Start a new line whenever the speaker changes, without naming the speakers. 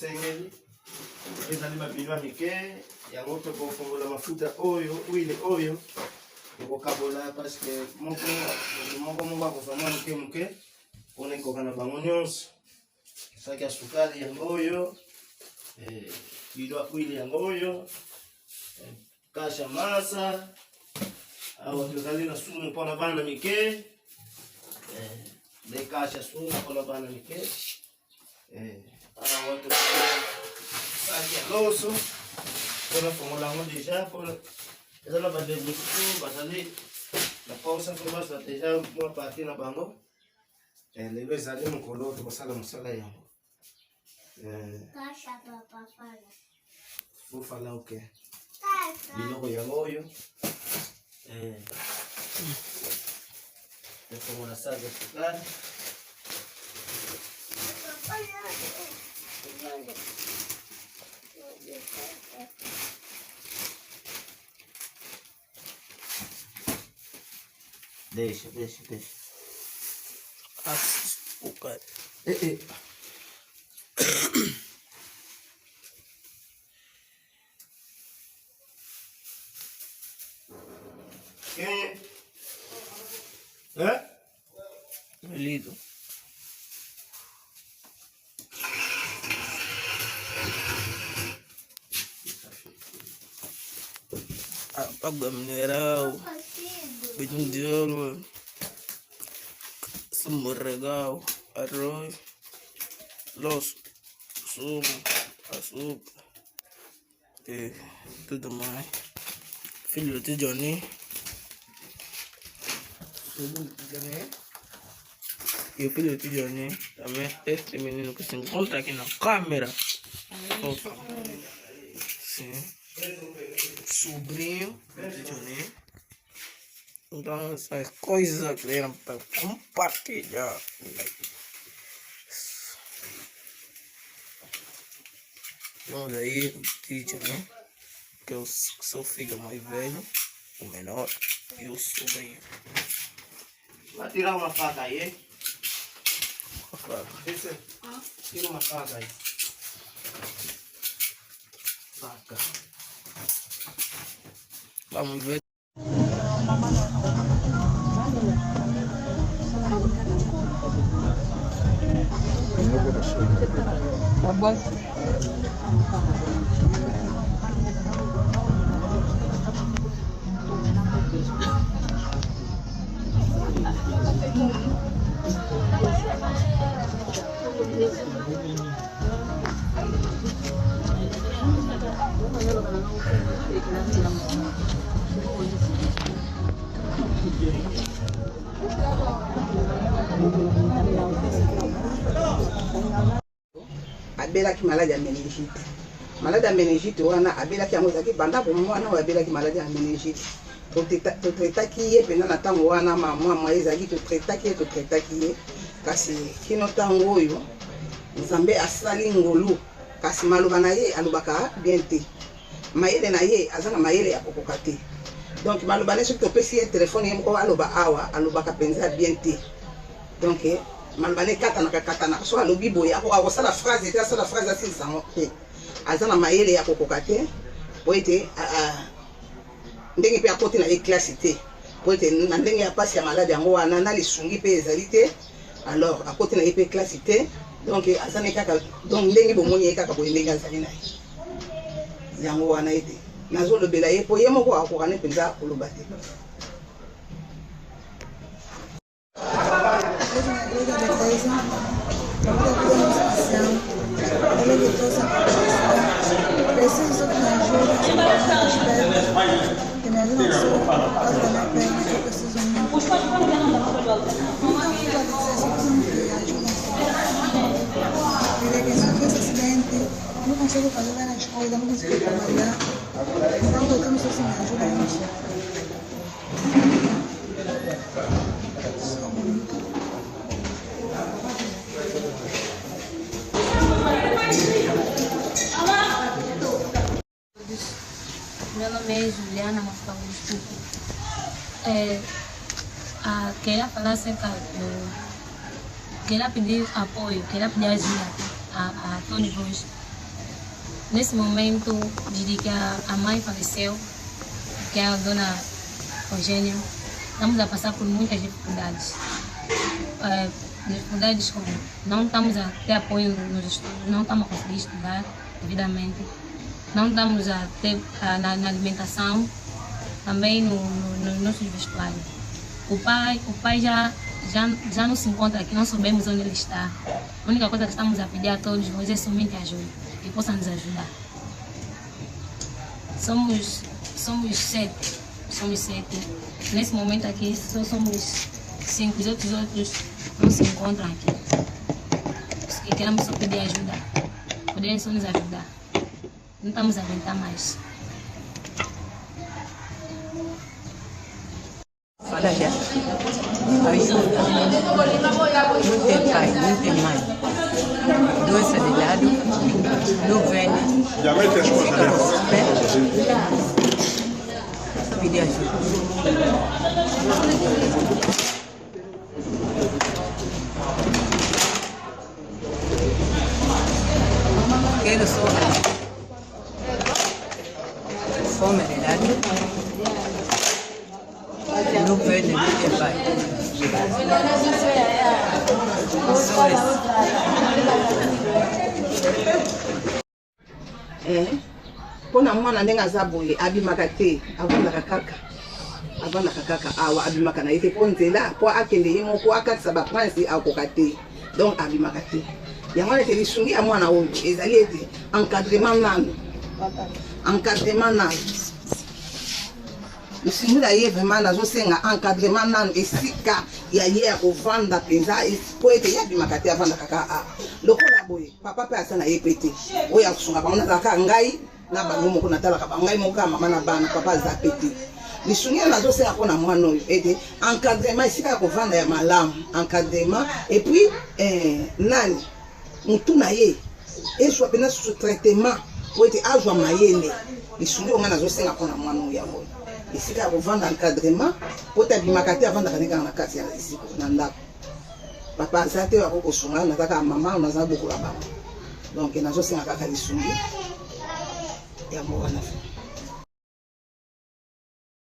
stengeli. Ezali mabino mike yango pe kofongola mafuta oyo huile oyo kokabola parce que moko akosama muke mpona ekoka na bango nyonso. Saki ya sukali yango oyo bilo ya huile yango oyo kasha masa awa tozali na sumu mpona bana mike kasha sumu mpona bana mike awa saki ya loso mpona fongola yango deja mpona eza na badeblosu bazali na pausa mpo basa deja mwa parti na bango lelo ezali mokolo tokosala mosala yango fofala oke biloko yango oyo efongola saki ya sukali Deixa. Açúcar. Lido. Água mineral. Beijinho de ouro, sumo regal, arroz, loço, sumo, açúcar e tudo mais. Filho de Johnny, e o filho de Johnny também, este menino que se encontra aqui na câmera. Sim, sobrinho de Johnny. Então, essas coisas que eram para compartilhar. Vamos aí, o teacher, né? Que eu sou filho mais velho, o menor, e o sobrinho. Vai tirar uma faca aí? Uma faca. Tira uma faca aí. Faca. Vamos ver. Tá bom.
Abelaki malade ya meningite. Malade ya meningite wana abelaki yango ezalaki banda po mwana oyo abelaki malade ya meningite. Totretaki ye pena na ntango wana mwa ezalaki totretaki ye kasi kino ntango oyo Nzambe asali ngolu kasi maloba na ye alobaka bien te. Mayele na ye aza na mayele ya kokoka te. Donc maloba na soki topesi ye telefone ye moko aloba awa alobaka mpenza bien te. Donc malbane katana so alobi boye akosala phrase te asala phrase asilisa ngo aza na mayele ya kokoka te po ete ndenge mpe akoti na ye classe te po ete na ndenge ya pasi ya malade yango wana na lisungi mpe ezali te alors akoti na ye mpe classe te donc aza na ye kaka donc ndenge bomoni ye kaka boye ndenge azali na ye yango wana ete nazolobela ye po ye moko akoka ne mpenza koloba te.
Preciso que me ajude, que me ajude a minha perna, que eu preciso muito. Queria que se eu fosse acidente, não consigo fazer várias coisas, não consigo trabalhar. Então eu tenho que me ajuda nisso.
Meu nome é Juliana Mafausto. Queria falar acerca do... Queria pedir apoio, queria pedir ajuda a Tony Voz. Nesse momento, desde que a mãe faleceu, que é a dona Eugênia, estamos a passar por muitas dificuldades. Dificuldades como não estamos a ter apoio nos estudos, não estamos a conseguir estudar devidamente, não estamos a ter na alimentação, também no nosso vestuário. O pai já não se encontra aqui, não sabemos onde ele está. A única coisa que estamos a pedir a todos nós é somente ajuda, que possam nos ajudar. Somos 7. Nesse momento aqui só somos 5, os outros não se encontram aqui. E queremos só pedir ajuda. Poderem só nos ajudar. Não estamos a aguentar mais.
Olha já, ajuda, não tem pai, não tem mãe, doença de lado, não vende, fica com os pés, pedir ajuda. Quero só fome de lado. Não vende, não tem pai. Só isso.
Mpona mwana ndenge aza boye abimaka te avandaka kaka awa abimaka na ye te mpo nzela mpo akende ye moko akatisa baprince akoka te donc abimaka te yango wana ete lisungi ya mwana oyo ezali ete encadrement nano lisungi na ye vraiment nazosenga encadrement nano esika ya ye ya kovanda mpenza mpo ete ye abimaka te avandaka kaka lokola boye papa mpe aza na ye mpe te oyo akosunga bango nazalaka ngai na bango moko natalaka bangai moko ya mama na bana papa aza mpe te lisungi nazosenga mpona mwana oyo ete encadrement esika ya kovanda ya malamu encadrement epuis nani mutu na ye ezwa mpena susu traitement po ete azwa mayele lisungi onga nazosenga mpona mwana oyo yango esika ya kovanda encadrement po te abimaka te avandaka ne kaka na kati ya esika na ndako papa aza te yako kosunga nazaka mama naza bokola bango donc nazosenga kaka lisungi yango wana